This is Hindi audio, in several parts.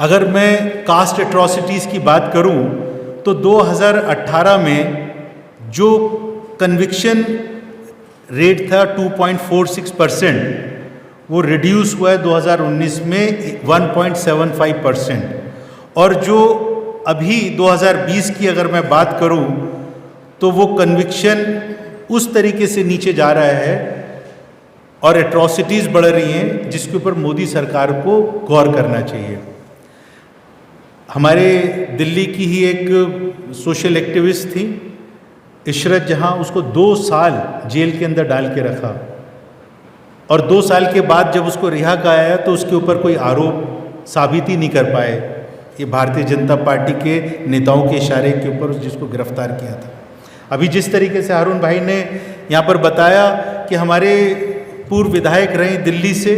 अगर मैं कास्ट एट्रॉसिटीज़ की बात करूं तो 2018 में जो कन्विक्शन रेट था 2.46%, वो रिड्यूस हुआ है 2019 में 1.75%। और जो अभी 2020 की अगर मैं बात करूं तो वो कन्विक्शन उस तरीके से नीचे जा रहा है और एट्रॉसिटीज़ बढ़ रही हैं, जिसके ऊपर मोदी सरकार को गौर करना चाहिए। हमारे दिल्ली की ही एक सोशल एक्टिविस्ट थी इशरत जहां, उसको 2 साल जेल के अंदर डाल के रखा और 2 साल के बाद जब उसको रिहा कराया तो उसके ऊपर कोई आरोप साबित ही नहीं कर पाए। ये भारतीय जनता पार्टी के नेताओं के इशारे के ऊपर जिसको गिरफ्तार किया था। अभी जिस तरीके से हारून भाई ने यहाँ पर बताया कि हमारे पूर्व विधायक रहे दिल्ली से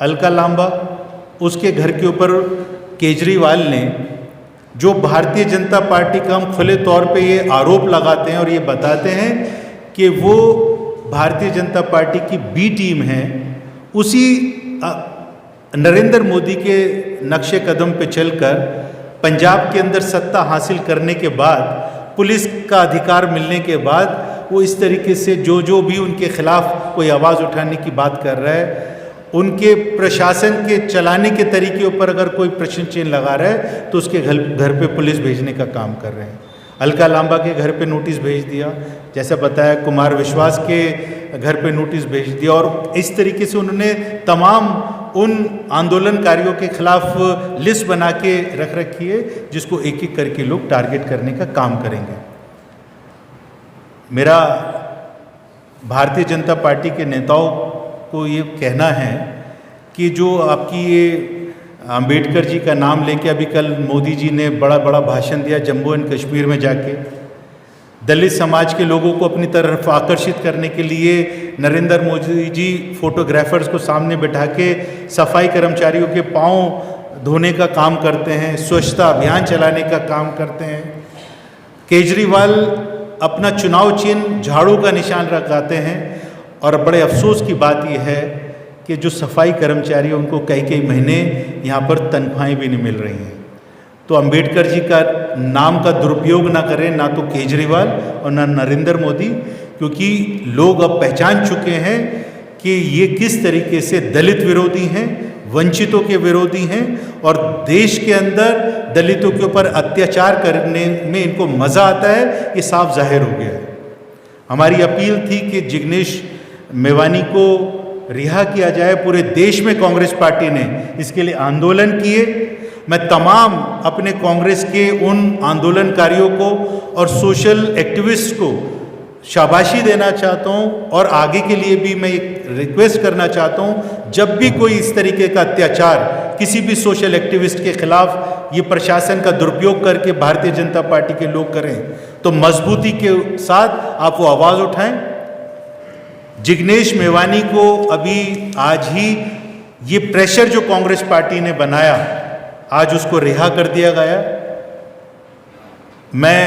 अलका लांबा, उसके घर के ऊपर केजरीवाल ने, जो भारतीय जनता पार्टी का हम खुले तौर पे ये आरोप लगाते हैं और ये बताते हैं कि वो भारतीय जनता पार्टी की बी टीम है, उसी नरेंद्र मोदी के नक्शे कदम पे चलकर पंजाब के अंदर सत्ता हासिल करने के बाद, पुलिस का अधिकार मिलने के बाद, वो इस तरीके से जो भी उनके खिलाफ कोई आवाज़ उठाने की बात कर रहा है, उनके प्रशासन के चलाने के तरीके ऊपर अगर कोई प्रश्न चिन्ह लगा रहा है तो उसके घर पे पुलिस भेजने का काम कर रहे हैं। अलका लांबा के घर पे नोटिस भेज दिया, जैसा बताया कुमार विश्वास के घर पे नोटिस भेज दिया, और इस तरीके से उन्होंने तमाम उन आंदोलनकारियों के खिलाफ लिस्ट बना के रख रखी है, जिसको एक एक करके लोग टारगेट करने का काम करेंगे। मेरा भारतीय जनता पार्टी के नेताओं को ये कहना है कि जो आपकी ये अंबेडकर जी का नाम लेके अभी कल मोदी जी ने बड़ा बड़ा भाषण दिया जम्मू एंड कश्मीर में जाके, दलित समाज के लोगों को अपनी तरफ आकर्षित करने के लिए नरेंद्र मोदी जी फोटोग्राफर्स को सामने बैठा के सफाई कर्मचारियों के पाँव धोने का काम करते हैं, स्वच्छता अभियान चलाने का काम करते हैं। केजरीवाल अपना चुनाव चिन्ह झाड़ू का निशान लगाते हैं, और बड़े अफसोस की बात यह है कि जो सफाई कर्मचारी हैं उनको कई महीने यहाँ पर तनख्वाहें भी नहीं मिल रही हैं। तो अंबेडकर जी का नाम का दुरुपयोग ना करें, ना तो केजरीवाल और ना नरेंद्र मोदी, क्योंकि लोग अब पहचान चुके हैं कि ये किस तरीके से दलित विरोधी हैं, वंचितों के विरोधी हैं, और देश के अंदर दलितों के ऊपर अत्याचार करने में इनको मज़ा आता है, ये साफ जाहिर हो गया है। हमारी अपील थी कि जिग्नेश मेवानी को रिहा किया जाए। पूरे देश में कांग्रेस पार्टी ने इसके लिए आंदोलन किए। मैं तमाम अपने कांग्रेस के उन आंदोलनकारियों को और सोशल एक्टिविस्ट को शाबाशी देना चाहता हूं, और आगे के लिए भी मैं एक रिक्वेस्ट करना चाहता हूं, जब भी कोई इस तरीके का अत्याचार किसी भी सोशल एक्टिविस्ट के खिलाफ ये प्रशासन का दुरुपयोग करके भारतीय जनता पार्टी के लोग करें तो मजबूती के साथ आप वो आवाज़ उठाएं। जिग्नेश मेवानी को अभी आज ही ये प्रेशर जो कांग्रेस पार्टी ने बनाया, आज उसको रिहा कर दिया गया। मैं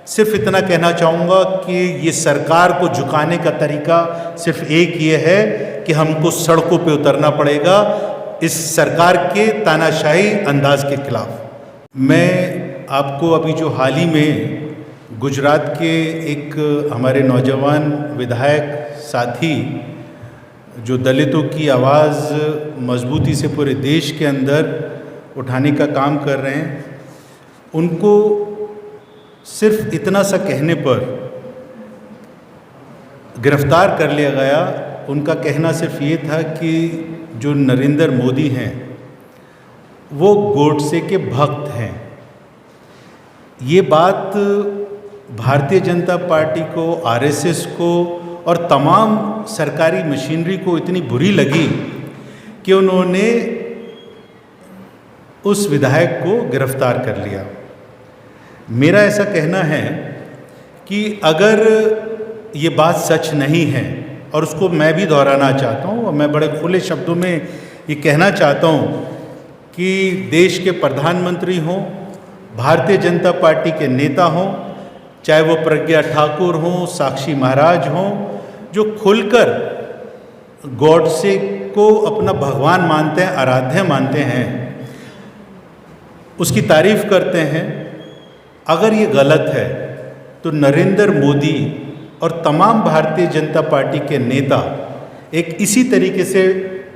सिर्फ इतना कहना चाहूँगा कि ये सरकार को झुकाने का तरीका सिर्फ एक ये है कि हमको सड़कों पे उतरना पड़ेगा इस सरकार के तानाशाही अंदाज के खिलाफ। मैं आपको अभी जो हाल ही में गुजरात के एक हमारे नौजवान विधायक साथी जो दलितों की आवाज़ मजबूती से पूरे देश के अंदर उठाने का काम कर रहे हैं, उनको सिर्फ इतना सा कहने पर गिरफ्तार कर लिया गया। उनका कहना सिर्फ ये था कि जो नरेंद्र मोदी हैं वो गोडसे के भक्त हैं। ये बात भारतीय जनता पार्टी को, आरएसएस को और तमाम सरकारी मशीनरी को इतनी बुरी लगी कि उन्होंने उस विधायक को गिरफ्तार कर लिया। मेरा ऐसा कहना है कि अगर ये बात सच नहीं है, और उसको मैं भी दोहराना चाहता हूँ और मैं बड़े खुले शब्दों में ये कहना चाहता हूँ कि देश के प्रधानमंत्री हों, भारतीय जनता पार्टी के नेता हों, चाहे वो प्रज्ञा ठाकुर हों, साक्षी महाराज हों, जो खुलकर गॉडसे को अपना भगवान मानते हैं, आराध्य मानते हैं, उसकी तारीफ करते हैं। अगर ये गलत है तो नरेंद्र मोदी और तमाम भारतीय जनता पार्टी के नेता एक इसी तरीके से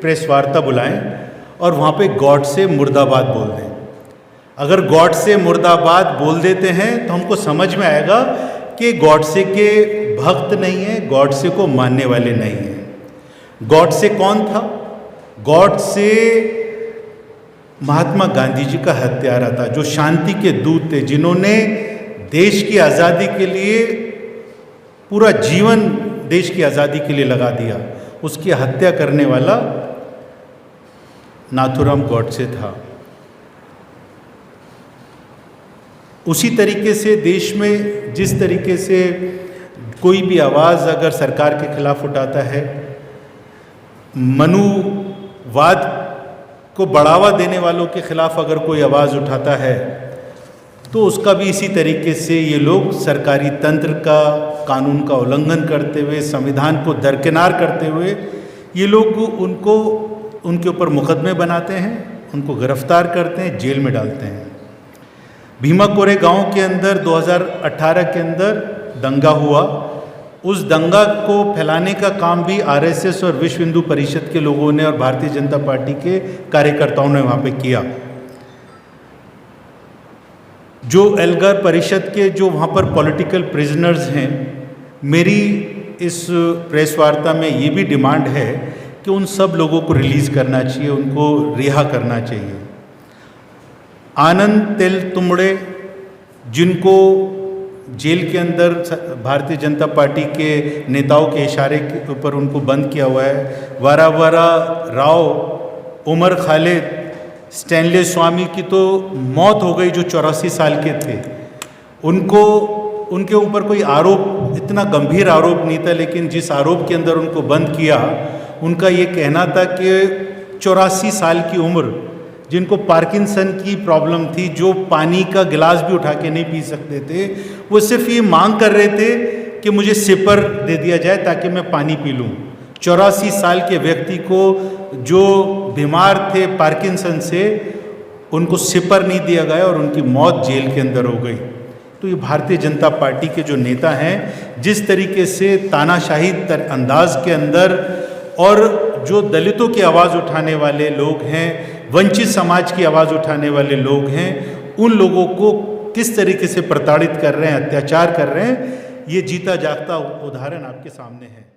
प्रेस वार्ता बुलाएं और वहाँ पे गॉड से मुर्दाबाद बोल दें। अगर गॉड से मुर्दाबाद बोल देते हैं तो हमको समझ में आएगा कि गॉडसे के भक्त नहीं है, गॉडसे को मानने वाले नहीं हैं। गॉडसे कौन था? गॉडसे महात्मा गांधी जी का हत्यारा था, जो शांति के दूत थे, जिन्होंने देश की आज़ादी के लिए पूरा जीवन देश की आज़ादी के लिए लगा दिया। उसकी हत्या करने वाला नाथूराम गॉडसे था। उसी तरीके से देश में जिस तरीके से कोई भी आवाज़ अगर सरकार के खिलाफ उठाता है, मनुवाद को बढ़ावा देने वालों के खिलाफ अगर कोई आवाज़ उठाता है, तो उसका भी इसी तरीके से ये लोग सरकारी तंत्र का, कानून का उल्लंघन करते हुए, संविधान को दरकिनार करते हुए ये लोग उनके ऊपर मुकदमे बनाते हैं, उनको गिरफ्तार करते हैं, जेल में डालते हैं। भीमा कोरेगांव के अंदर 2018 के अंदर दंगा हुआ। उस दंगा को फैलाने का काम भी आरएसएस और विश्व हिंदू परिषद के लोगों ने और भारतीय जनता पार्टी के कार्यकर्ताओं ने वहाँ पे किया। जो एल्गार परिषद के जो वहाँ पर पॉलिटिकल प्रिजनर्स हैं, मेरी इस प्रेस वार्ता में ये भी डिमांड है कि उन सब लोगों को रिलीज़ करना चाहिए, उनको रिहा करना चाहिए। आनंद तेलतुंबड़े, जिनको जेल के अंदर भारतीय जनता पार्टी के नेताओं के इशारे के ऊपर उनको बंद किया हुआ है। वारावारा राव, उमर खालिद, स्टैनले स्वामी की तो मौत हो गई, जो 84 साल के थे। उनके ऊपर कोई आरोप, इतना गंभीर आरोप नहीं था, लेकिन जिस आरोप के अंदर उनको बंद किया, उनका ये कहना था कि 84 साल की उम्र, जिनको पार्किंसन की प्रॉब्लम थी, जो पानी का गिलास भी उठा के नहीं पी सकते थे, वो सिर्फ ये मांग कर रहे थे कि मुझे सिपर दे दिया जाए ताकि मैं पानी पी लूँ। 84 साल के व्यक्ति को, जो बीमार थे पार्किंसन से, उनको सिपर नहीं दिया गया और उनकी मौत जेल के अंदर हो गई। तो ये भारतीय जनता पार्टी के जो नेता हैं, जिस तरीके से तानाशाही अंदाज के अंदर, और जो दलितों की आवाज़ उठाने वाले लोग हैं, वंचित समाज की आवाज़ उठाने वाले लोग हैं, उन लोगों को किस तरीके से प्रताड़ित कर रहे हैं, अत्याचार कर रहे हैं, ये जीता जागता उदाहरण आपके सामने है।